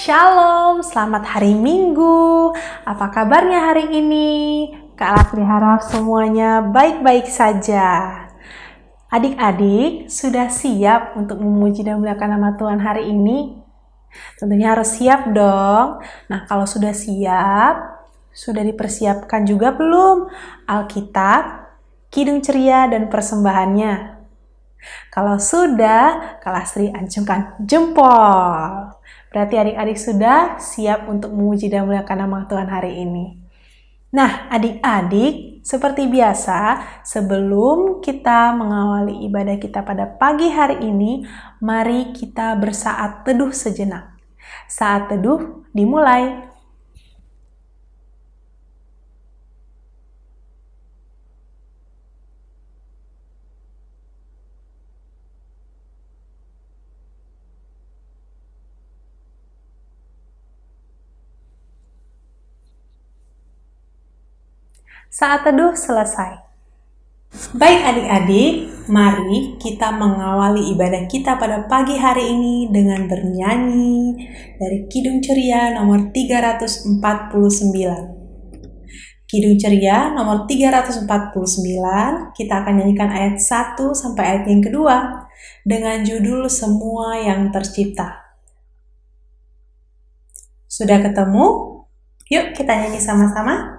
Shalom, selamat hari Minggu. Apa kabarnya hari ini? Kak Lasri harap semuanya baik-baik saja. Adik-adik, sudah siap untuk memuji dan memuliakan nama Tuhan hari ini? Tentunya harus siap dong. Nah, kalau sudah siap, sudah dipersiapkan juga belum Alkitab, Kidung Ceria, dan persembahannya? Kalau sudah, Kak Lasri acungkan jempol. Berarti adik-adik sudah siap untuk memuji dan memuliakan nama Tuhan hari ini. Nah, adik-adik, seperti biasa, sebelum kita mengawali ibadah kita pada pagi hari ini, mari kita bersaat teduh sejenak. Saat teduh dimulai. Saat teduh selesai. Baik adik-adik, mari kita mengawali ibadah kita pada pagi hari ini dengan bernyanyi dari Kidung Ceria nomor 349. Kidung Ceria nomor 349, kita akan nyanyikan ayat 1 sampai ayat yang kedua dengan judul Semua yang Tercipta. Sudah ketemu? Yuk kita nyanyi sama-sama.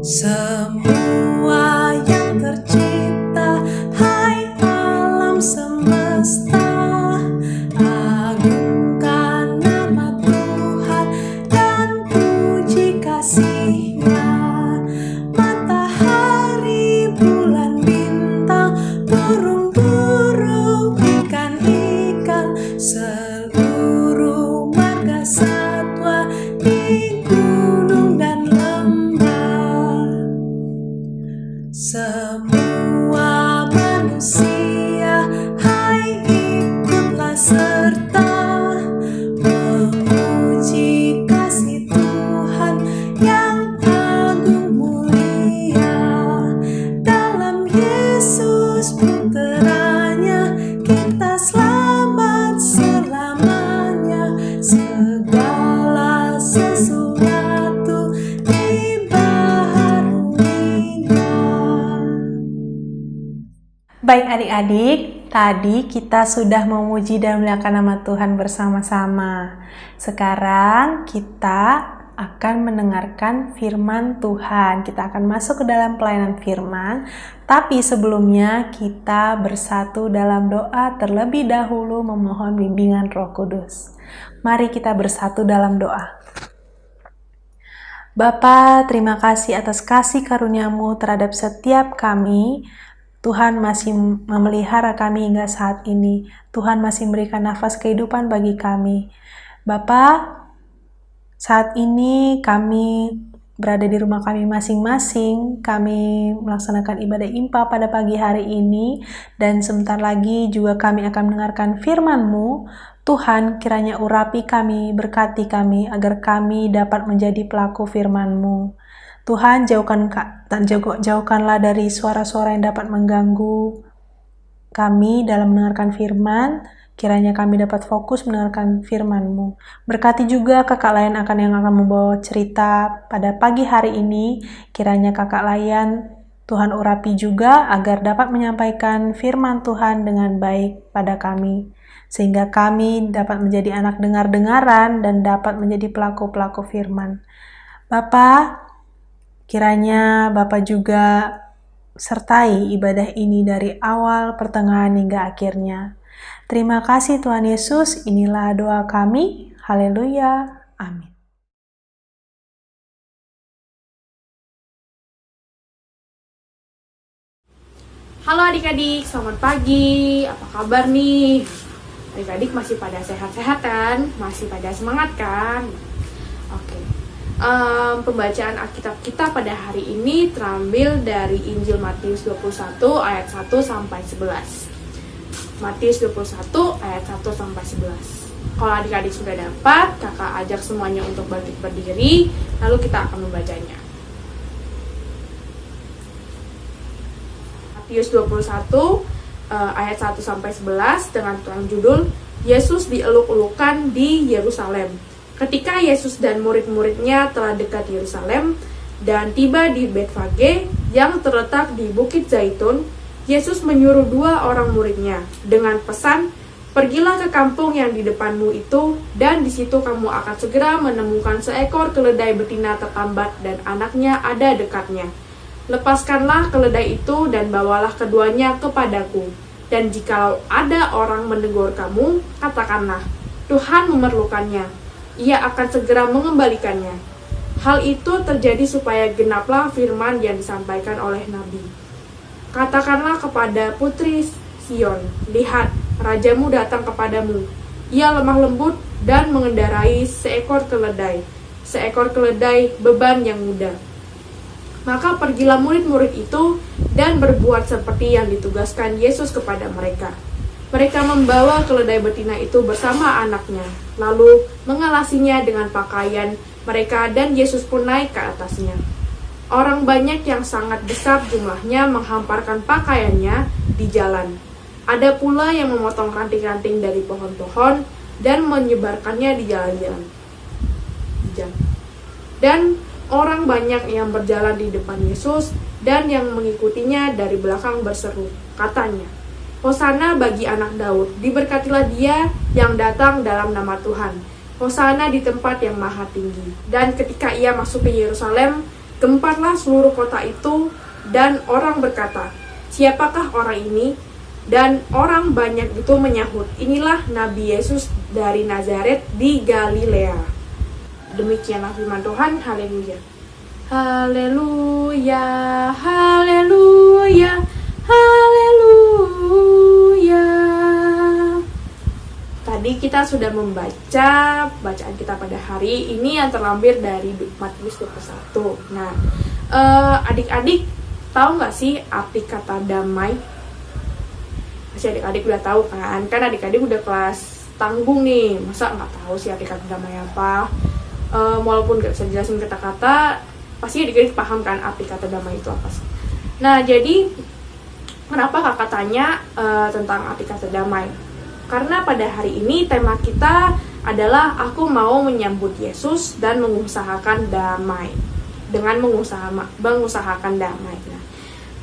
Semua yang tercipta, hai alam semesta, agungkan nama Tuhan dan puji kasih-Nya. Matahari, bulan, bintang, burung-burung, ikan-ikan, seluruh marga satwa di gunung dan lembah. Semua manusia, hai ikutlah serta memuji kasih Tuhan yang agung mulia. Dalam Yesus Putranya kita selamat selamanya. Segala sesuatu dibaharuinya. Baik adik-adik, tadi kita sudah memuji dan memuliakan nama Tuhan bersama-sama. Sekarang kita akan mendengarkan firman Tuhan. Kita akan masuk ke dalam pelayanan firman. Tapi sebelumnya kita bersatu dalam doa terlebih dahulu memohon bimbingan Roh Kudus. Mari kita bersatu dalam doa. Bapa, terima kasih atas kasih karunia-Mu terhadap setiap kami. Tuhan masih memelihara kami hingga saat ini. Tuhan masih memberikan nafas kehidupan bagi kami. Bapa, saat ini kami berada di rumah kami masing-masing. Kami melaksanakan ibadah impa pada pagi hari ini. Dan sebentar lagi juga kami akan mendengarkan firman-Mu. Tuhan, kiranya urapi kami, berkati kami, agar kami dapat menjadi pelaku firman-Mu. Tuhan, jauhkanlah dari suara-suara yang dapat mengganggu kami dalam mendengarkan firman. Kiranya kami dapat fokus mendengarkan firman-Mu. Berkati juga kakak Layan yang akan membawa cerita pada pagi hari ini. Kiranya kakak Layan, Tuhan urapi juga agar dapat menyampaikan firman Tuhan dengan baik pada kami. Sehingga kami dapat menjadi anak dengar-dengaran dan dapat menjadi pelaku-pelaku firman. Bapa, kiranya Bapa juga sertai ibadah ini dari awal, pertengahan, hingga akhirnya. Terima kasih Tuhan Yesus, inilah doa kami. Haleluya. Amin. Halo adik-adik, selamat pagi. Apa kabar nih? Adik-adik masih pada sehat-sehat kan? Masih pada semangat kan? Oke. Pembacaan Alkitab kita pada hari ini terambil dari Injil Matius 21 ayat 1 sampai 11. Matius 21 ayat 1 sampai 11. Kalau adik-adik sudah dapat, kakak ajak semuanya untuk bangkit berdiri, lalu kita akan membacanya. Matius 21 ayat 1 sampai 11 dengan judul Yesus dieluk-elukan di Yerusalem. Ketika Yesus dan murid-muridnya telah dekat Yerusalem dan tiba di Betfage yang terletak di Bukit Zaitun, Yesus menyuruh 2 orang muridnya dengan pesan, "Pergilah ke kampung yang di depanmu itu, dan di situ kamu akan segera menemukan seekor keledai betina tertambat dan anaknya ada dekatnya. Lepaskanlah keledai itu dan bawalah keduanya kepadaku. Dan jikalau ada orang menegur kamu, katakanlah, Tuhan memerlukannya. Ia akan segera mengembalikannya." Hal itu terjadi supaya genaplah firman yang disampaikan oleh Nabi. "Katakanlah kepada putri Sion, lihat, rajamu datang kepadamu. Ia lemah lembut dan mengendarai seekor keledai beban yang mudah." Maka pergilah murid-murid itu dan berbuat seperti yang ditugaskan Yesus kepada mereka. Mereka membawa keledai betina itu bersama anaknya, lalu mengalasinya dengan pakaian mereka dan Yesus pun naik ke atasnya. Orang banyak yang sangat besar jumlahnya menghamparkan pakaiannya di jalan. Ada pula yang memotong ranting-ranting dari pohon-pohon dan menyebarkannya di jalan-jalan. Dan orang banyak yang berjalan di depan Yesus dan yang mengikutinya dari belakang berseru, katanya, "Hosana bagi anak Daud, diberkatilah dia yang datang dalam nama Tuhan. Hosana di tempat yang maha tinggi." Dan ketika ia masuk ke Yerusalem, gemparlah seluruh kota itu, dan orang berkata, "Siapakah orang ini?" Dan orang banyak itu menyahut, "Inilah Nabi Yesus dari Nazaret di Galilea." Demikianlah firman Tuhan. Haleluya. Haleluya, haleluya, haleluya. Tadi kita sudah membaca bacaan kita pada hari ini yang terlampir dari Matius 21. Nah, adik-adik tahu nggak sih arti kata damai? Masih adik-adik udah tahu kan? Kan adik-adik udah kelas tanggung nih, masa nggak tahu sih arti kata damai apa? Walaupun nggak bisa jelasin kata-kata, pasti adik-adik paham kan arti kata damai itu apa sih. Nah, jadi kenapa kakak tanya tentang arti kata damai? Karena pada hari ini tema kita adalah aku mau menyambut Yesus dan mengusahakan damai. Dengan mengusahakan damai. Nah,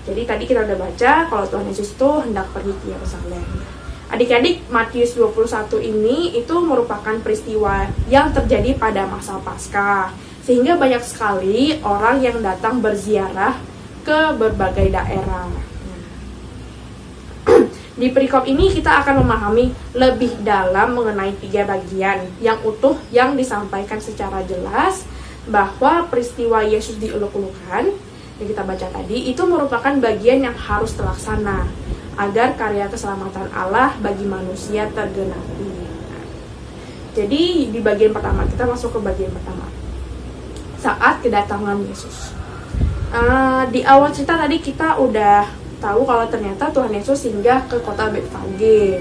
jadi tadi kita udah baca kalau Tuhan Yesus itu hendak pergi ke Yerusalem. Adik-adik, Matius 21 ini itu merupakan peristiwa yang terjadi pada masa Paskah. Sehingga banyak sekali orang yang datang berziarah ke berbagai daerah. Di perikop ini kita akan memahami lebih dalam mengenai 3 bagian yang utuh yang disampaikan secara jelas bahwa peristiwa Yesus dieluk-elukan yang kita baca tadi itu merupakan bagian yang harus terlaksana agar karya keselamatan Allah bagi manusia tergenapi. Jadi di bagian pertama, kita masuk ke bagian pertama. Saat kedatangan Yesus. Di awal cerita tadi kita udah tahu kalau ternyata Tuhan Yesus singgah ke kota Betfage.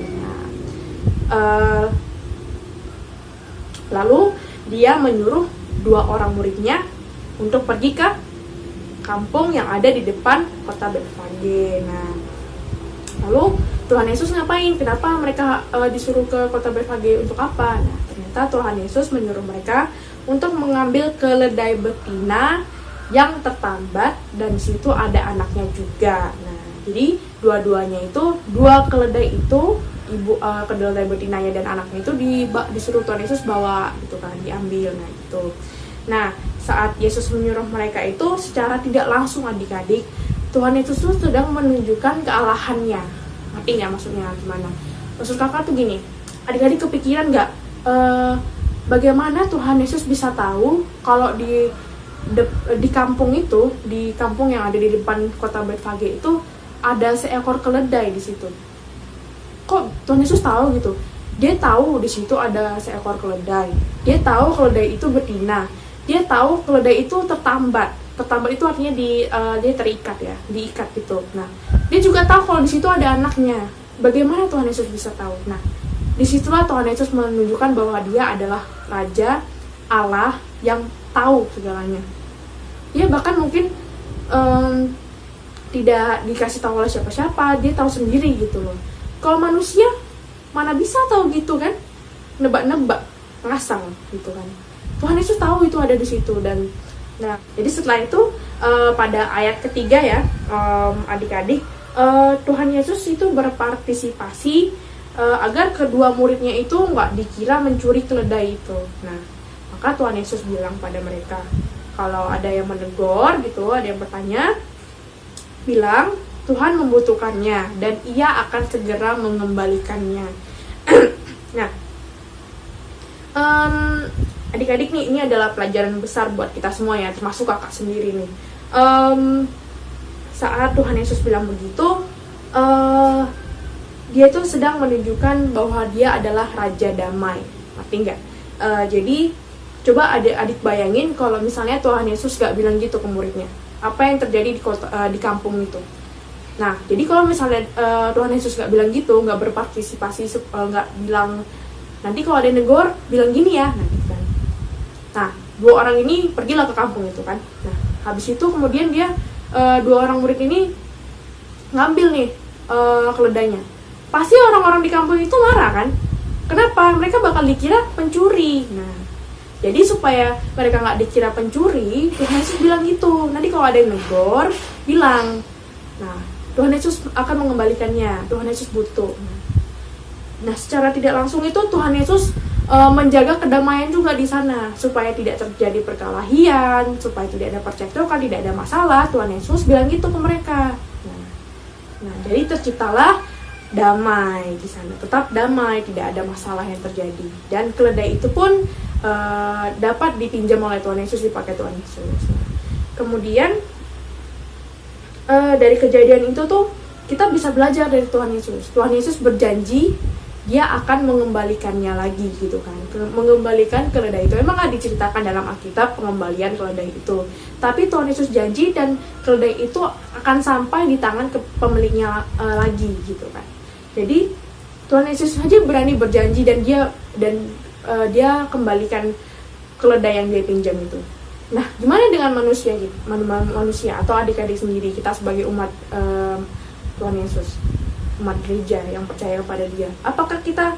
Lalu dia menyuruh 2 orang muridnya untuk pergi ke kampung yang ada di depan kota Betfage. Lalu Tuhan Yesus ngapain? Kenapa mereka disuruh ke kota Betfage untuk apa? Nah, ternyata Tuhan Yesus menyuruh mereka untuk mengambil keledai betina yang tertambat dan di situ ada anaknya juga. Nah, jadi dua-duanya itu 2 keledai itu keledai betinanya dan anaknya itu disuruh Tuhan Yesus bawa gitu kan, diambil. Nah, gitu. Nah, saat Yesus menyuruh mereka itu secara tidak langsung adik-adik, Tuhan Yesus tuh sedang menunjukkan kealahannya. Ngerti nggak maksudnya gimana? Maksud kakak tuh gini, adik-adik kepikiran nggak bagaimana Tuhan Yesus bisa tahu kalau di kampung itu, di kampung yang ada di depan kota Betfage itu ada seekor keledai di situ? Kok Tuhan Yesus tahu gitu? Dia tahu di situ ada seekor keledai. Dia tahu keledai itu betina. Dia tahu keledai itu tertambat. Tertambat itu artinya dia terikat ya, diikat gitu. Nah, dia juga tahu kalau di situ ada anaknya. Bagaimana Tuhan Yesus bisa tahu? Nah, disitulah Tuhan Yesus menunjukkan bahwa dia adalah Raja Allah yang tahu segalanya. Dia bahkan mungkin tidak dikasih tahu oleh siapa-siapa, dia tahu sendiri gitu loh. Kalau manusia mana bisa tahu gitu kan, nebak-nebak, ngasal gitu kan. Tuhan Yesus tahu itu ada di situ. Dan nah, jadi setelah itu pada ayat ketiga ya, adik-adik, Tuhan Yesus itu berpartisipasi agar kedua muridnya itu nggak dikira mencuri keledai itu. Nah, maka Tuhan Yesus bilang pada mereka, kalau ada yang menegur gitu, ada yang bertanya, bilang Tuhan membutuhkannya dan ia akan segera mengembalikannya. Nah, adik-adik nih, ini adalah pelajaran besar buat kita semua ya, termasuk kakak sendiri nih. Saat Tuhan Yesus bilang begitu, dia itu sedang menunjukkan bahwa dia adalah Raja Damai. Ngerti nggak? Jadi coba adik-adik bayangin kalau misalnya Tuhan Yesus gak bilang gitu ke muridnya, apa yang terjadi di kampung itu. Nah, jadi kalau misalnya Tuhan Yesus gak bilang gitu, gak berpartisipasi, gak bilang, nanti kalau ada yang negor, bilang gini ya, nah gitu kan. Nah, dua orang ini pergilah ke kampung itu kan. Nah, habis itu kemudian dia, dua orang murid ini ngambil nih keledainya. Pasti orang-orang di kampung itu marah kan. Kenapa? Mereka bakal dikira pencuri. Nah, jadi supaya mereka nggak dikira pencuri, Tuhan Yesus bilang gitu. Nanti kalau ada yang negor, bilang. Nah, Tuhan Yesus akan mengembalikannya. Tuhan Yesus butuh. Nah, secara tidak langsung itu Tuhan Yesus menjaga kedamaian juga di sana, supaya tidak terjadi perkelahian, supaya tidak ada percekcokan, tidak ada masalah. Tuhan Yesus bilang gitu ke mereka. Nah, jadi terciptalah damai di sana, tetap damai, tidak ada masalah yang terjadi. Dan keledai itu pun dapat dipinjam oleh Tuhan Yesus, dipakai Tuhan Yesus. Kemudian dari kejadian itu tuh kita bisa belajar dari Tuhan Yesus. Tuhan Yesus berjanji dia akan mengembalikannya lagi gitu kan, mengembalikan keledai itu. Emang gak diceritakan dalam Alkitab pengembalian keledai itu, tapi Tuhan Yesus janji dan keledai itu akan sampai di tangan ke pemiliknya lagi gitu kan. Jadi Tuhan Yesus saja berani berjanji dan dia kembalikan keledai yang dia pinjam itu. Nah, gimana dengan manusia gitu? Manusia atau adik-adik sendiri, kita sebagai umat Tuhan Yesus, umat gereja yang percaya kepada dia. Apakah kita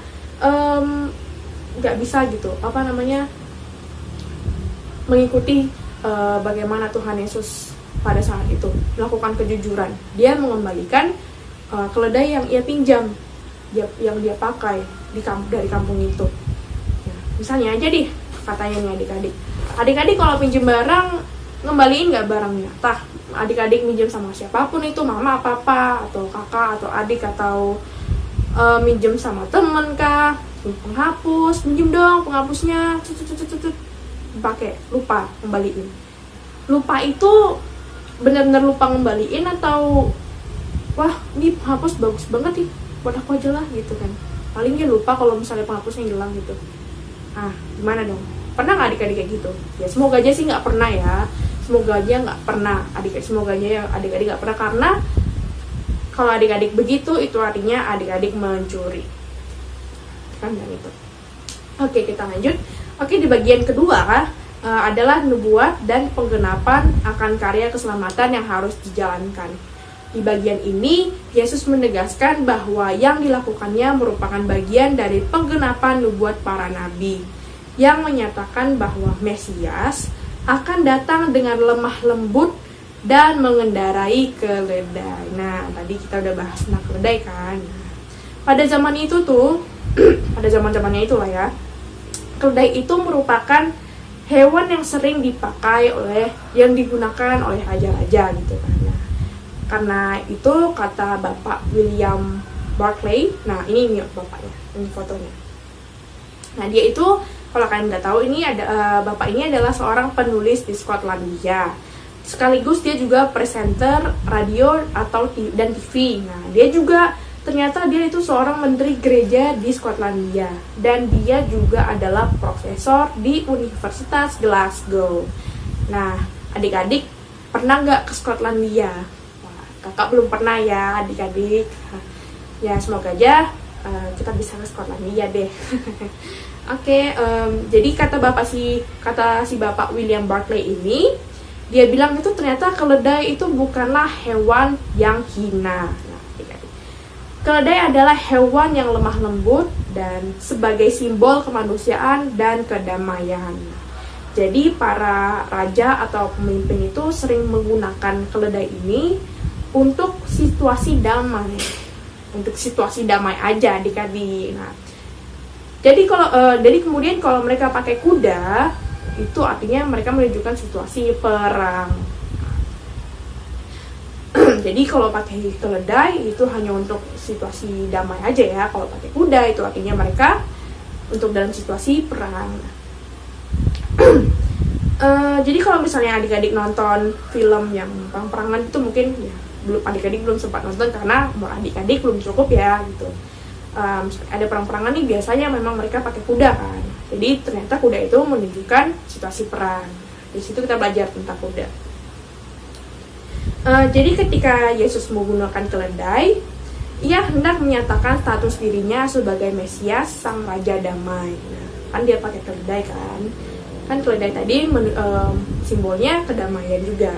nggak bisa gitu, mengikuti bagaimana Tuhan Yesus pada saat itu melakukan kejujuran? Dia mengembalikan keledai yang ia pinjam, yang dia pakai dari kampung itu. Nah, misalnya aja deh, katanya nih adik-adik kalau pinjam barang, ngembaliin nggak barangnya? Tah, adik-adik minjem sama siapapun itu, mama, papa, atau kakak, atau adik, atau minjem sama temen kah, penghapus, minjem dong penghapusnya, pakai, lupa ngembaliin. Lupa itu benar-benar lupa ngembaliin, atau wah ini penghapus bagus banget nih, buat aku aja lah gitu kan. Paling dia lupa kalau misalnya penghapusnya hilang gitu. Gimana dong? Pernah nggak adik-adik kayak gitu? Ya semoga aja sih nggak pernah ya. Semoga aja nggak pernah adik-adik nggak pernah, karena kalau adik-adik begitu itu artinya adik-adik mencuri kan gitu. Oke, kita lanjut. Oke, di bagian kedua adalah nubuat dan penggenapan akan karya keselamatan yang harus dijalankan. Di bagian ini Yesus menegaskan bahwa yang dilakukannya merupakan bagian dari penggenapan nubuat para nabi yang menyatakan bahwa Mesias akan datang dengan lemah lembut dan mengendarai keledai. Nah, tadi kita udah bahas tentang keledai kan. Pada zaman itu tuh, pada zaman-zamannya itulah ya, keledai itu merupakan hewan yang sering dipakai yang digunakan oleh raja-raja gitu kan. Nah, karena itu kata Bapak William Barclay, nah ini bapaknya, ini fotonya. Nah, dia itu, kalau kalian nggak tahu, ini bapak ini adalah seorang penulis di Skotlandia. Sekaligus dia juga presenter radio dan TV. Nah, ternyata dia itu seorang menteri gereja di Skotlandia. Dan dia juga adalah profesor di Universitas Glasgow. Nah, adik-adik pernah nggak ke Skotlandia? Wah, kakak belum pernah ya adik-adik. Ya, semoga aja kita bisa ke Skotlandia deh. Oke, jadi kata si Bapak William Barclay ini, dia bilang itu ternyata keledai itu bukanlah hewan yang hina. Nah, keledai adalah hewan yang lemah lembut dan sebagai simbol kemanusiaan dan kedamaian. Jadi para raja atau pemimpin itu sering menggunakan keledai ini untuk situasi damai. Untuk situasi damai aja adik-adik. Nah, jadi kemudian kalau mereka pakai kuda, itu artinya mereka menunjukkan situasi perang. Jadi kalau pakai keledai itu hanya untuk situasi damai aja ya. Kalau pakai kuda itu artinya mereka untuk dalam situasi perang. Jadi kalau misalnya adik-adik nonton film yang perang-perangan itu mungkin ya adik-adik belum sempat nonton karena umur adik-adik belum cukup ya gitu. Ada perang-perangan nih biasanya memang mereka pakai kuda kan. Jadi ternyata kuda itu menunjukkan situasi perang. Di situ kita belajar tentang kuda. Jadi ketika Yesus menggunakan keledai, ia hendak menyatakan status dirinya sebagai Mesias, sang Raja Damai. Nah, kan dia pakai keledai kan. Kan keledai tadi simbolnya kedamaian juga.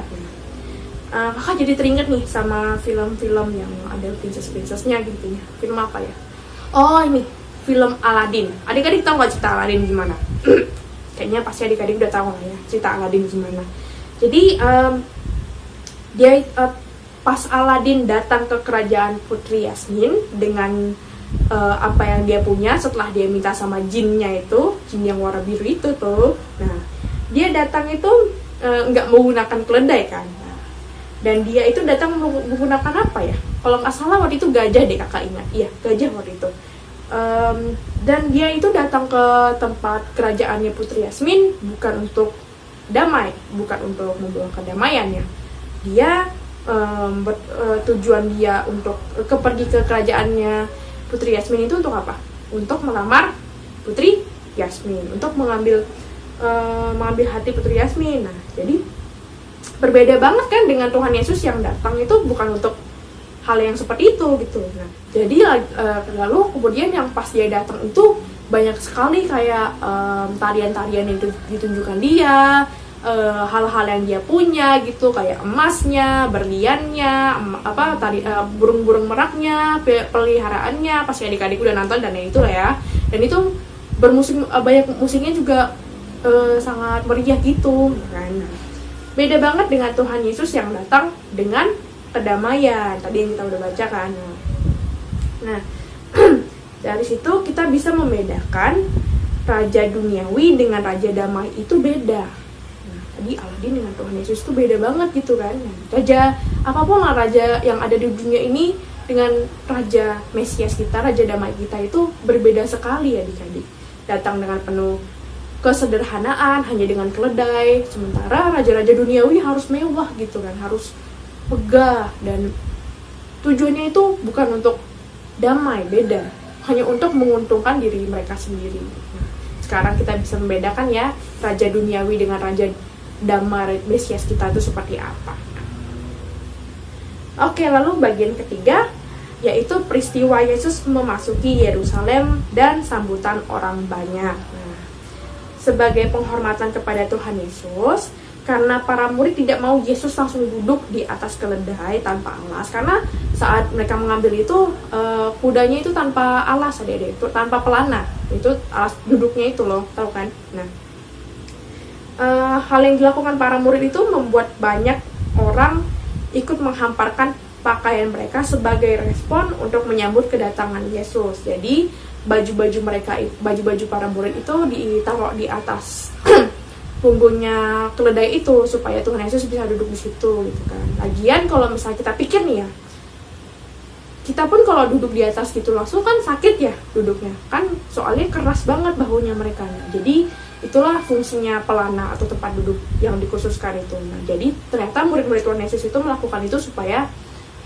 Kakak jadi teringat nih sama film-film yang ada princess-princessnya gitu ya. Film apa ya? Oh ini, film Aladdin. Adik-adik tahu nggak cerita Aladdin gimana? Kayaknya pasti adik-adik udah tahu lah ya cerita Aladdin gimana. Jadi pas Aladdin datang ke kerajaan Putri Yasmin dengan apa yang dia punya setelah dia minta sama jinnya itu, jin yang warna biru itu tuh. Nah, dia datang itu nggak menggunakan keledai kan. Dan dia itu datang menggunakan apa ya? Kalau nggak salah waktu itu gajah deh kakak ingat. Iya, gajah waktu itu. Dan dia itu datang ke tempat kerajaannya Putri Yasmin bukan untuk damai, bukan untuk membawa kedamaian ya. Dia tujuan dia untuk pergi ke kerajaannya Putri Yasmin itu untuk apa? Untuk melamar Putri Yasmin, untuk mengambil hati Putri Yasmin. Nah, jadi berbeda banget kan dengan Tuhan Yesus yang datang itu bukan untuk hal yang seperti itu gitu. Nah, jadi lalu kemudian yang pas dia datang itu banyak sekali kayak tarian-tarian yang ditunjukkan dia, hal-hal yang dia punya gitu kayak emasnya, berliannya, burung-burung meraknya, peliharaannya. Pasti adik-adik udah nonton dan itu lah ya. Dan itu banyak musiknya juga sangat meriah gitu kan. Beda banget dengan Tuhan Yesus yang datang dengan kedamaian. Tadi yang kita udah baca kan. Nah, dari situ kita bisa membedakan raja duniawi dengan raja damai itu beda. Nah, tadi Aladdin dengan Tuhan Yesus itu beda banget gitu kan. Raja apapun lah raja yang ada di dunia ini dengan raja Mesias kita, raja damai kita itu berbeda sekali ya adik-adik. Datang dengan penuh kesederhanaan, hanya dengan keledai. Sementara raja-raja duniawi harus mewah gitu kan, harus megah, dan tujuannya itu bukan untuk damai, beda, hanya untuk menguntungkan diri mereka sendiri. Nah, sekarang kita bisa membedakan ya raja duniawi dengan raja damai Mesias kita itu seperti apa. Oke, lalu bagian ketiga yaitu peristiwa Yesus memasuki Yerusalem dan sambutan orang banyak. Nah, sebagai penghormatan kepada Tuhan Yesus, karena para murid tidak mau Yesus langsung duduk di atas keledai tanpa alas, karena saat mereka mengambil itu kudanya itu tanpa alas, itu tanpa pelana, itu alas duduknya itu loh, tahu kan? Nah, hal yang dilakukan para murid itu membuat banyak orang ikut menghamparkan pakaian mereka sebagai respon untuk menyambut kedatangan Yesus. Jadi baju-baju para murid itu ditaruh di atas punggungnya keledai itu supaya Tuhan Yesus bisa duduk di situ gitu kan. Lagian kalau misalnya kita pikir nih ya, kita pun kalau duduk di atas gitu langsung kan sakit ya duduknya kan, soalnya keras banget bahunya mereka. Jadi itulah fungsinya pelana atau tempat duduk yang dikhususkan itu. Nah, jadi ternyata murid-murid Tuhan Yesus itu melakukan itu supaya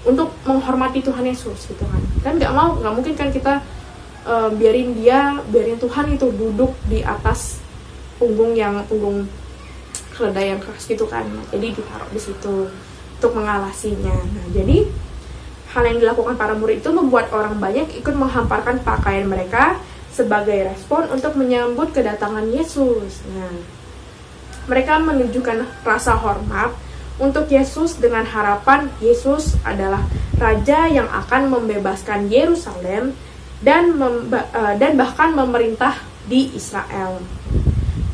untuk menghormati Tuhan Yesus gitu kan. Kan nggak mungkin kan kita biarin Tuhan itu duduk di atas punggung keledai yang keras gitu kan. Nah, jadi ditaruh di situ untuk mengalasinya. Nah, jadi hal yang dilakukan para murid itu membuat orang banyak ikut menghamparkan pakaian mereka sebagai respon untuk menyambut kedatangan Yesus. Nah, Mereka menunjukkan rasa hormat untuk Yesus dengan harapan Yesus adalah Raja yang akan membebaskan Yerusalem dan bahkan memerintah di Israel.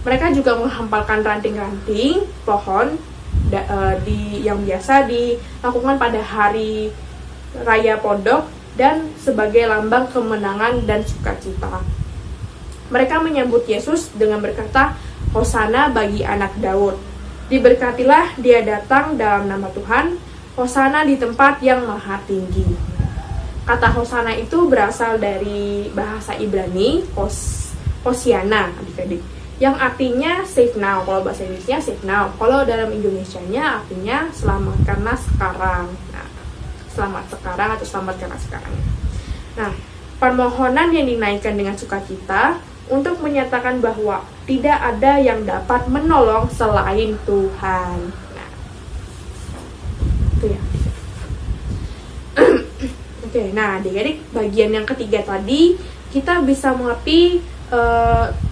Mereka juga menghampalkan ranting-ranting pohon yang biasa dilakukan pada hari Raya Pondok dan sebagai lambang kemenangan dan sukacita. Mereka menyambut Yesus dengan berkata, Hosana bagi anak Daud. Diberkatilah dia datang dalam nama Tuhan, Hosana di tempat yang maha tinggi. Kata Hosana itu berasal dari bahasa Ibrani, Hosiana, adik-adik, yang artinya save now. Kalau bahasa Inggrisnya save now, kalau dalam Indonesianya artinya selamat karena sekarang. Nah, selamat sekarang atau selamat karena sekarang. Nah, permohonan yang dinaikkan dengan sukacita untuk menyatakan bahwa tidak ada yang dapat menolong selain Tuhan. Nah, itu ya. Oke, nah adik-adik, bagian yang ketiga tadi kita bisa mengerti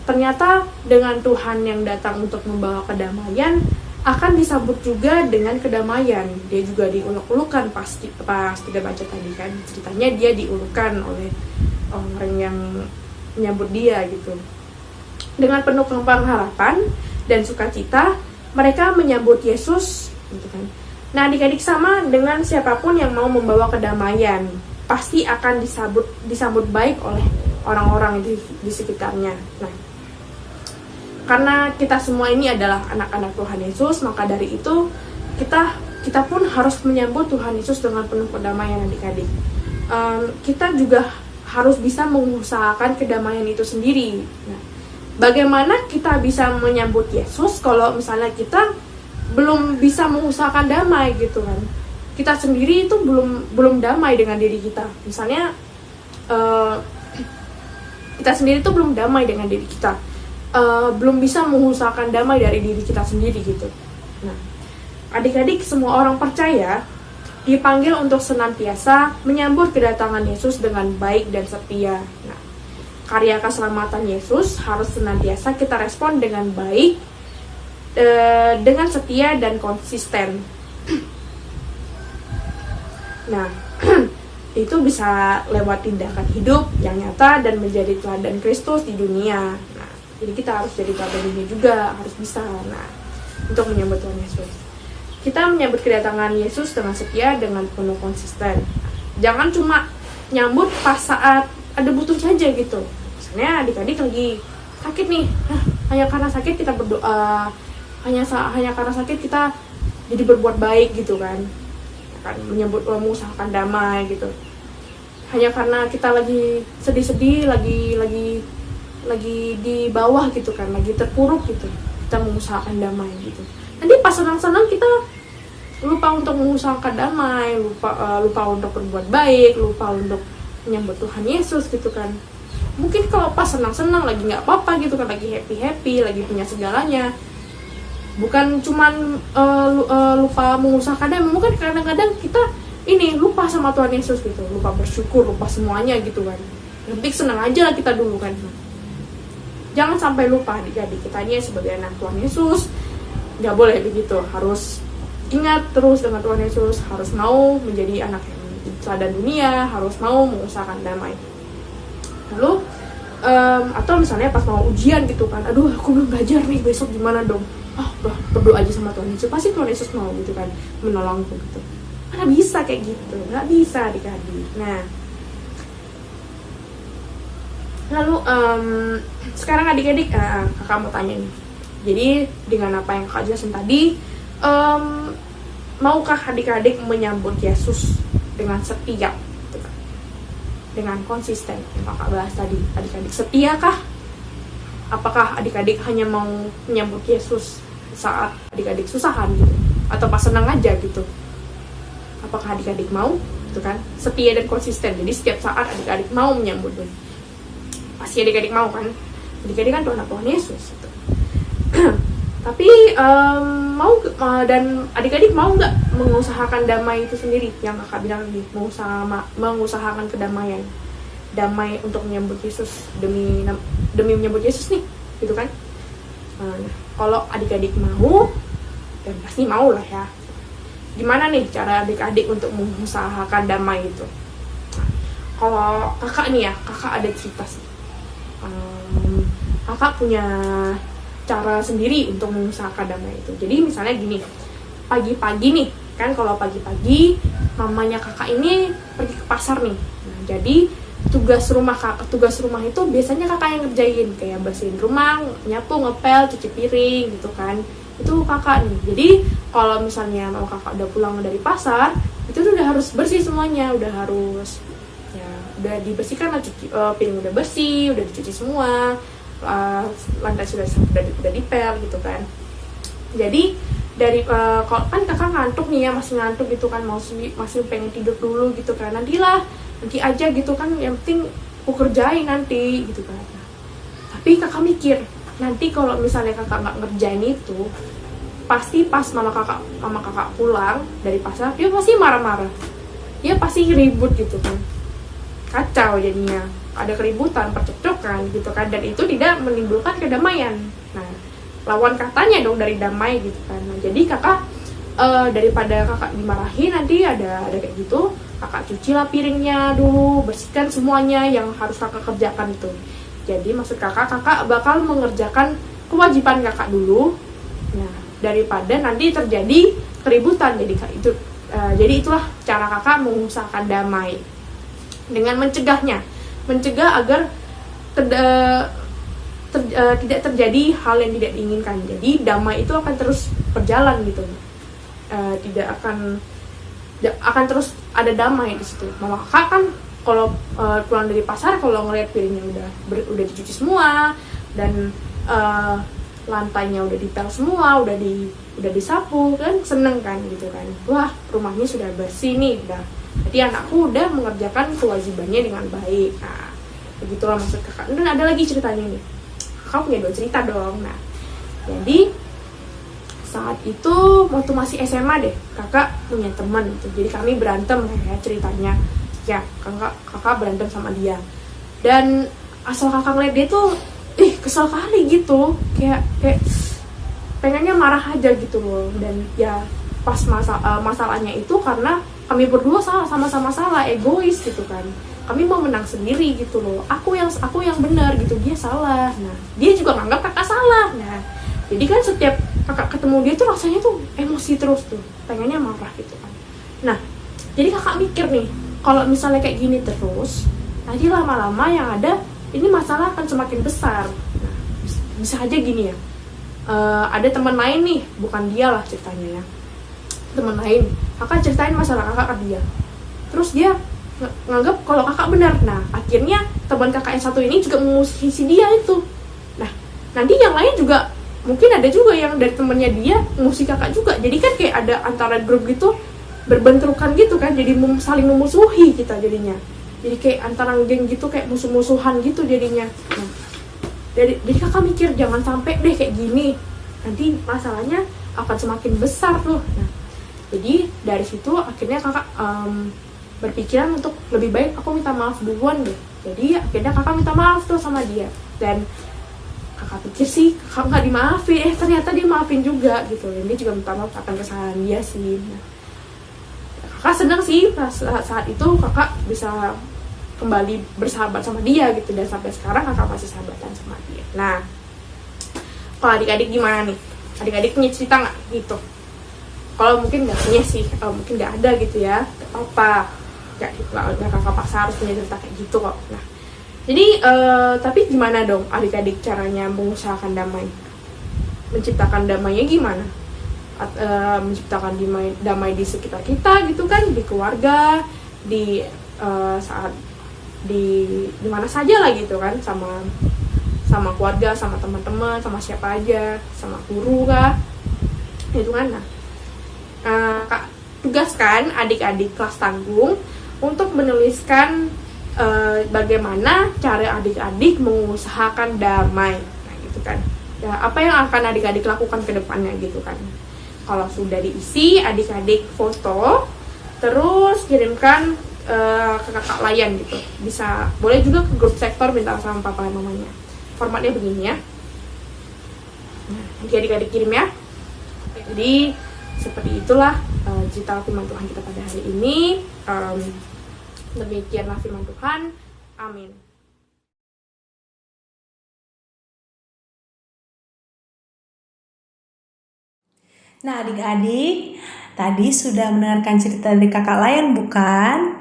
ternyata dengan Tuhan yang datang untuk membawa kedamaian akan disambut juga dengan kedamaian. Dia juga diuluk-ulukan pas kita baca tadi kan, ceritanya dia diulukkan oleh orang yang menyambut dia gitu. Dengan penuh pengharapan dan sukacita mereka menyambut Yesus gitu kan. Nah adik-adik, sama dengan siapapun yang mau membawa kedamaian pasti akan disambut baik oleh orang-orang di sekitarnya. Nah, karena kita semua ini adalah anak-anak Tuhan Yesus, maka dari itu kita pun harus menyambut Tuhan Yesus dengan penuh kedamaian adik-adik. Kita juga harus bisa mengusahakan kedamaian itu sendiri. Nah, bagaimana kita bisa menyambut Yesus kalau misalnya kita belum bisa mengusahakan damai gitu kan? Kita sendiri itu belum damai dengan diri kita. Misalnya kita sendiri itu belum damai dengan diri kita, belum bisa mengusahakan damai dari diri kita sendiri gitu. Nah, adik-adik, semua orang percaya dipanggil untuk senantiasa menyambut kedatangan Yesus dengan baik dan setia. Nah, karya keselamatan Yesus harus senantiasa kita respon dengan baik, dengan setia dan konsisten. Nah, itu bisa lewat tindakan hidup yang nyata dan menjadi teladan Kristus di dunia. Nah, jadi kita harus jadi teladan dunia juga, harus bisa. Nah, untuk menyambut Tuhan Yesus, kita menyambut kedatangan Yesus dengan setia, dengan penuh konsisten. Jangan cuma nyambut pas saat ada butuh saja gitu. Misalnya adik-adik lagi sakit nih, hanya karena sakit kita berdoa, hanya karena sakit kita jadi berbuat baik gitu kan menyambut, mengusahakan damai gitu. Hanya karena kita lagi sedih-sedih, lagi di bawah gitu kan, lagi terpuruk gitu, kita mengusahakan damai gitu. Nanti pas senang-senang kita lupa untuk mengusahakan damai, lupa untuk berbuat baik, lupa untuk menyambut Tuhan Yesus gitu kan. Mungkin kalau pas senang-senang lagi nggak apa-apa gitu kan, lagi happy, lagi punya segalanya, bukan cuman lupa mengusahakan damai, mungkin kadang-kadang kita ini lupa sama Tuhan Yesus gitu, lupa bersyukur, lupa semuanya gitu kan. Yang penting senang aja lah kita dulu kan. Jangan sampai lupa adik-adik, kita ini sebagai anak Tuhan Yesus nggak boleh begitu, harus ingat terus dengan Tuhan Yesus, harus mau menjadi anak yang teladan dunia, harus mau mengusahakan damai. Lalu atau misalnya pas mau ujian gitu kan, aduh aku belum belajar nih, besok gimana dong? Berdoa aja sama Tuhan Yesus, pasti Tuhan Yesus mau gitu kan menolongku gitu. Mana bisa kayak gitu, nggak bisa adik-adik. Nah, lalu sekarang adik-adik, kakak mau tanya nih. Jadi dengan apa yang kakak jelasin tadi, maukah adik-adik menyambut Yesus dengan setia, gitu kan? Dengan konsisten yang kakak bahas tadi? Adik-adik setiakah? Apakah adik-adik hanya mau menyambut Yesus saat adik-adik susahan gitu, atau pas senang aja gitu? Apakah adik-adik mau, gitu kan? Setia dan konsisten. Jadi setiap saat adik-adik mau menyambut Tuhan. Pasti adik-adik mau kan? Adik-adik kan Tuhan Yesus. Gitu. Tapi dan adik-adik mau nggak mengusahakan damai itu sendiri? Yang kakak bilang tadi, mengusahakan kedamaian, damai untuk menyambut Yesus, demi menyambut Yesus nih, gitu kan? Kalau adik-adik mau, dan pasti mau lah ya. Gimana nih cara adik-adik untuk mengusahakan damai itu? Kalau kakak nih ya, kakak ada cerita sih. Kakak punya cara sendiri untuk mengusahakan damai itu. Jadi misalnya gini, pagi-pagi nih, kan kalau pagi-pagi mamanya kakak ini pergi ke pasar nih. Nah, jadi tugas rumah itu biasanya kakak yang ngerjain, kayak bersihin rumah, nyapu, ngepel, cuci piring gitu kan. Itu kakak nih. Jadi kalau misalnya mama kakak udah pulang dari pasar, itu udah harus bersih semuanya, udah harus ya udah dibersihkan lah, piring udah bersih, udah dicuci semua, lantai udah dipel gitu kan. Jadi dari kalau kan kakak ngantuk nih ya, masih ngantuk gitu kan, masih pengen tidur dulu gitu kan, nanti aja gitu kan, yang penting aku kerjain nanti gitu kan. Nah, tapi kakak mikir, nanti kalau misalnya kakak nggak ngerjain itu, pasti pas mama kakak pulang dari pasar, dia pasti marah-marah, dia pasti ribut gitu kan, kacau jadinya, ada keributan, percekcokan gitu kan, dan itu tidak menimbulkan kedamaian. Nah, lawan katanya dong dari damai gitu kan. Nah, jadi kakak daripada kakak dimarahin nanti ada kayak gitu, kakak cucilah piringnya dulu, bersihkan semuanya yang harus kakak kerjakan itu. Jadi maksud kakak bakal mengerjakan kewajiban kakak dulu. Nah, daripada nanti terjadi keributan. Jadi itulah cara kakak mengusahakan damai dengan mencegah agar tidak terjadi hal yang tidak diinginkan. Jadi damai itu akan terus berjalan gitu, tidak akan terus ada damai di situ. Mama kakak kan kalau pulang dari pasar, kalau ngeliat piringnya udah dicuci semua, dan lantainya udah dipel semua, udah disapu kan, seneng kan gitu kan, wah rumahnya sudah bersih nih, jadi anakku udah mengerjakan kewajibannya dengan baik. Nah, begitulah maksud kakak. Dan ada lagi ceritanya nih, kakak punya 2 cerita dong. Nah, jadi saat itu waktu masih SMA deh, kakak punya teman gitu. Jadi kami berantem ya ceritanya. Ya, kakak berantem sama dia. Dan asal kakak ngeliat dia tuh, kesel kali gitu. Kayak pengennya marah aja gitu loh. Dan ya pas masalahnya itu karena kami berdua sama-sama salah, egois gitu kan. Kami mau menang sendiri gitu loh. Aku yang benar gitu, dia salah. Nah, dia juga nganggap kakak salah. Nah, jadi kan setiap kakak ketemu dia tuh rasanya tuh emosi terus tuh, pengennya marah gitu kan. Nah, jadi kakak mikir nih, kalau misalnya kayak gini terus, nanti lama-lama yang ada ini masalah akan semakin besar. Nah, bisa aja gini ya. Ada teman lain nih, bukan dia lah ceritanya ya. Teman lain, kakak ceritain masalah kakak ke dia. Terus dia nganggap kalau kakak benar. Nah, akhirnya teman kakak yang satu ini juga memusuhi si dia itu. Nah, nanti yang lain juga mungkin ada juga yang dari temennya dia memusuhi kakak juga. Jadi kan kayak ada antara grup gitu berbenturan gitu kan, jadi saling memusuhi kita jadinya. Jadi kayak antara geng gitu, kayak musuh-musuhan gitu jadinya. Nah, jadi kakak mikir jangan sampai deh kayak gini, nanti masalahnya akan semakin besar tuh. Nah, jadi dari situ akhirnya kakak berpikiran untuk lebih baik aku minta maaf duluan deh. Jadi akhirnya kakak minta maaf tuh sama dia. Dan kakak pikir sih kakak nggak dimaafin, ternyata dia maafin juga gitu. Dan dia juga minta maaf akan kesalahan dia sih. Nah, kakak seneng sih pas saat itu kakak bisa kembali bersahabat sama dia gitu. Dan sampai sekarang kakak masih sahabatan sama dia. Nah, kalau adik-adik gimana nih? Adik-adik punya cerita nggak gitu? Kalau mungkin nggak punya sih, mungkin nggak ada gitu ya, nggak apa-apa, nggak kakak paksa harus punya cerita kayak gitu kok. Nah, jadi tapi gimana dong adik-adik caranya mengusahakan damai, menciptakan damainya gimana? Menciptakan damai di sekitar kita gitu kan, di keluarga, di saat di mana saja lah gitu kan, sama keluarga, sama teman-teman, sama siapa aja, sama guru kah, itu kan. Nah, Kak tugaskan adik-adik kelas tanggung untuk menuliskan bagaimana cara adik-adik mengusahakan damai. Nah, gitu kan. Ya, apa yang akan adik-adik lakukan ke depannya gitu kan. Kalau sudah diisi, adik-adik foto, terus kirimkan ke kakak layan gitu. Boleh juga ke grup sektor minta sama papa dan mamanya. Formatnya begini ya. Nah, nanti adik-adik kirim ya. Jadi seperti itulah cerita firman Tuhan kita pada hari ini. Demikianlah firman Tuhan. Amin. Nah, adik-adik, tadi sudah mendengarkan cerita dari kakak Layan, bukan?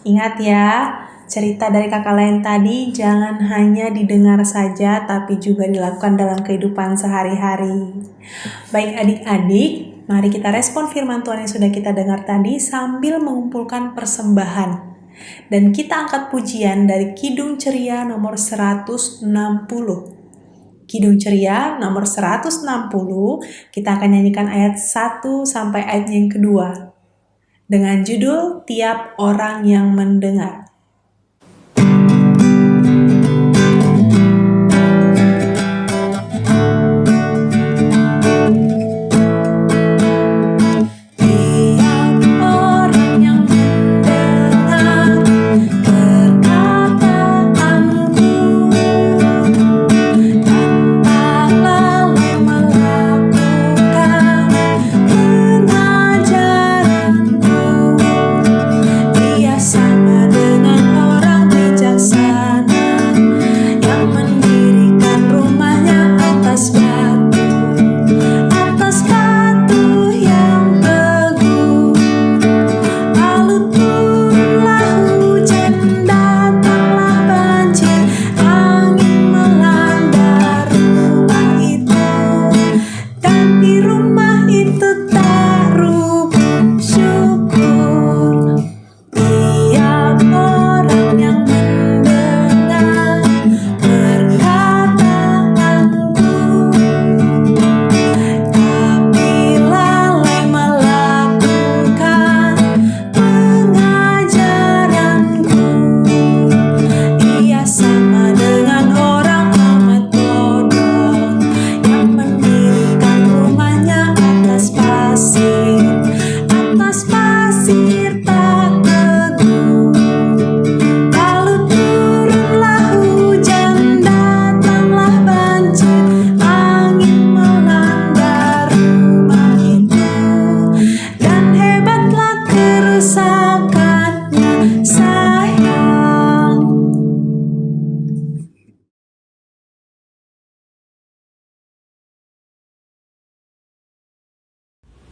Ingat ya, cerita dari kakak Layan tadi jangan hanya didengar saja, tapi juga dilakukan dalam kehidupan sehari-hari. Baik adik-adik, mari kita respon firman Tuhan yang sudah kita dengar tadi sambil mengumpulkan persembahan. Dan kita angkat pujian dari Kidung Ceria nomor 160. Kidung Ceria nomor 160, kita akan nyanyikan ayat 1 sampai ayat yang kedua dengan judul Tiap Orang Yang Mendengar.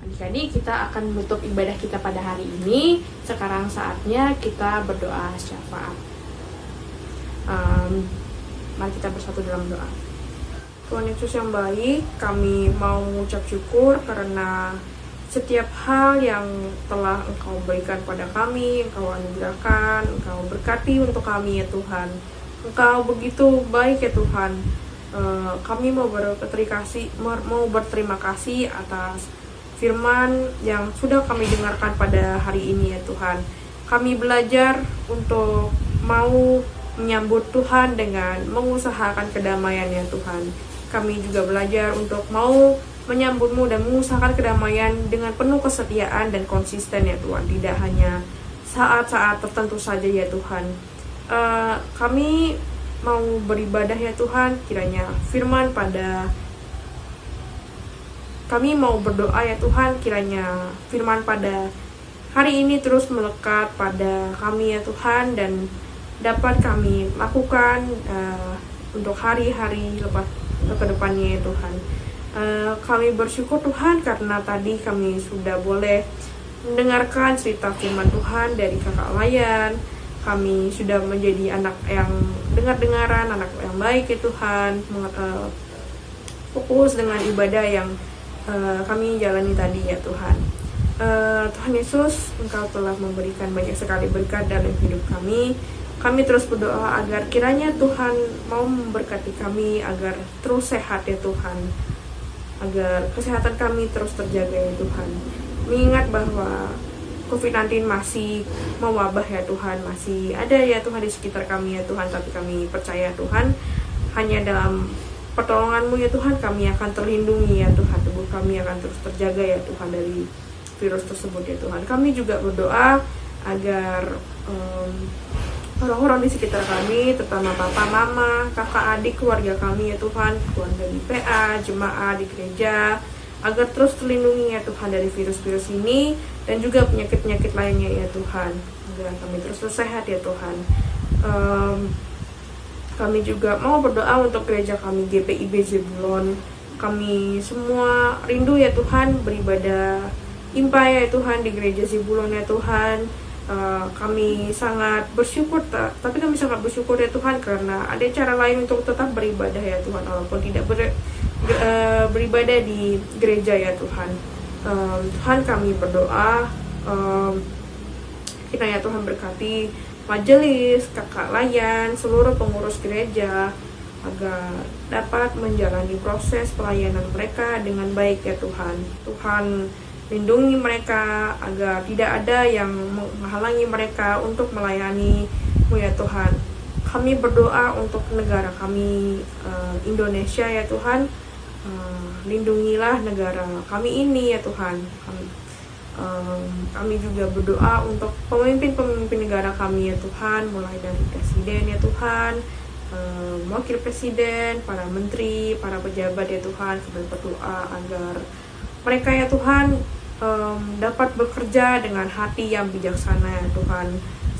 Adik-adik, kita akan menutup ibadah kita pada hari ini. Sekarang saatnya kita berdoa syafaat. Mari kita bersatu dalam doa. Tuhan Yesus yang baik, kami mau mengucap syukur karena setiap hal yang telah Engkau berikan pada kami, Engkau anugerahkan, Engkau berkati untuk kami ya Tuhan. Engkau begitu baik ya Tuhan. Kami mau berterima kasih atas firman yang sudah kami dengarkan pada hari ini ya Tuhan. Kami belajar untuk mau menyambut Tuhan dengan mengusahakan kedamaian ya Tuhan. Kami juga belajar untuk mau menyambut-Mu dan mengusahakan kedamaian dengan penuh kesetiaan dan konsisten ya Tuhan. Tidak hanya saat-saat tertentu saja ya Tuhan. Kami mau beribadah ya Tuhan, kiranya firman pada kami mau berdoa ya Tuhan, kiranya firman pada hari ini terus melekat pada kami ya Tuhan, dan dapat kami lakukan untuk hari-hari lepas ke depannya ya Tuhan. Kami bersyukur Tuhan karena tadi kami sudah boleh mendengarkan cerita firman Tuhan dari kakak Layan. Kami sudah menjadi anak yang dengar-dengaran, anak yang baik ya Tuhan, fokus dengan ibadah yang kami jalani tadi ya Tuhan. Tuhan Yesus, Engkau telah memberikan banyak sekali berkat dalam hidup kami. Kami terus berdoa agar kiranya Tuhan mau memberkati kami agar terus sehat ya Tuhan, agar kesehatan kami terus terjaga ya Tuhan. Mengingat bahwa COVID-19 masih mewabah ya Tuhan, masih ada ya Tuhan di sekitar kami ya Tuhan, tapi kami percaya Tuhan, hanya dalam pertolongan-Mu ya Tuhan kami akan terlindungi ya Tuhan, tubuh kami akan terus terjaga ya Tuhan dari virus tersebut ya Tuhan. Kami juga berdoa agar orang-orang di sekitar kami, terutama papa, mama, kakak, adik, keluarga kami ya Tuhan, keluarga di PA, jemaat di gereja, agar terus terlindungi ya Tuhan dari virus-virus ini dan juga penyakit-penyakit lainnya ya Tuhan, agar kami terus sehat ya Tuhan. Kami juga mau berdoa untuk gereja kami GPIB Zebulon. Kami semua rindu ya Tuhan beribadah impa ya Tuhan di gereja Zebulon ya Tuhan. Kami sangat bersyukur, tapi kami sangat bersyukur ya Tuhan karena ada cara lain untuk tetap beribadah ya Tuhan, walaupun tidak beribadah di gereja ya Tuhan. Tuhan kami berdoa, kiranya Tuhan berkati majelis, kakak layan, seluruh pengurus gereja agar dapat menjalani proses pelayanan mereka dengan baik ya Tuhan. Tuhan lindungi mereka agar tidak ada yang menghalangi mereka untuk melayani-Mu ya Tuhan. Kami berdoa untuk negara kami Indonesia ya Tuhan. Lindungilah negara kami ini ya Tuhan. Kami juga berdoa untuk pemimpin-pemimpin negara kami ya Tuhan, mulai dari presiden ya Tuhan, wakil presiden, para menteri, para pejabat ya Tuhan. Kami berdoa agar mereka ya Tuhan dapat bekerja dengan hati yang bijaksana ya Tuhan,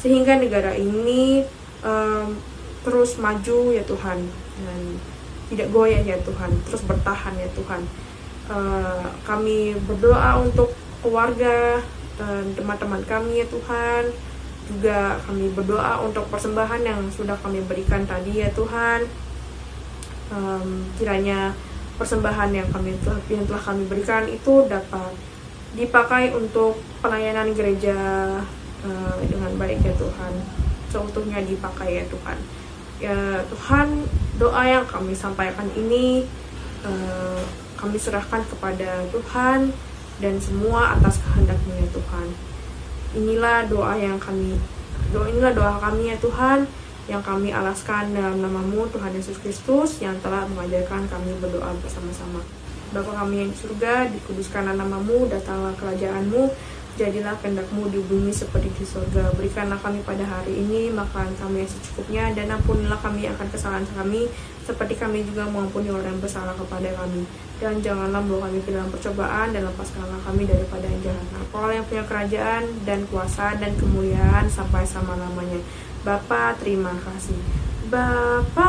sehingga negara ini terus maju ya Tuhan, dan tidak goyah ya Tuhan, terus bertahan ya Tuhan. Kami berdoa untuk keluarga dan teman-teman kami ya Tuhan. Juga kami berdoa untuk persembahan yang sudah kami berikan tadi ya Tuhan. Kiranya persembahan yang telah kami berikan itu dapat dipakai untuk pelayanan gereja dengan baik ya Tuhan. Seutuhnya dipakai ya Tuhan. Ya Tuhan, doa yang kami sampaikan ini kami serahkan kepada Tuhan dan semua atas kehendak-Mu ya Tuhan. Inilah doa kami ya Tuhan, yang kami alaskan dalam nama-Mu Tuhan Yesus Kristus yang telah mengajarkan kami berdoa bersama-sama. Bapa kami yang di surga, dikuduskanlah nama-Mu, datanglah kerajaan-Mu, jadilah kehendak-Mu di bumi seperti di surga. Berikanlah kami pada hari ini makan kami yang secukupnya, dan ampunilah kami akan kesalahan kami, seperti kami juga mengampuni orang yang bersalah kepada kami. Dan janganlah membawa kami ke dalam percobaan, dan lepaskanlah kami daripada yang jahat. Engkau yang punya kerajaan dan kuasa dan kemuliaan sampai selama-lamanya. Bapa, terima kasih. Bapa,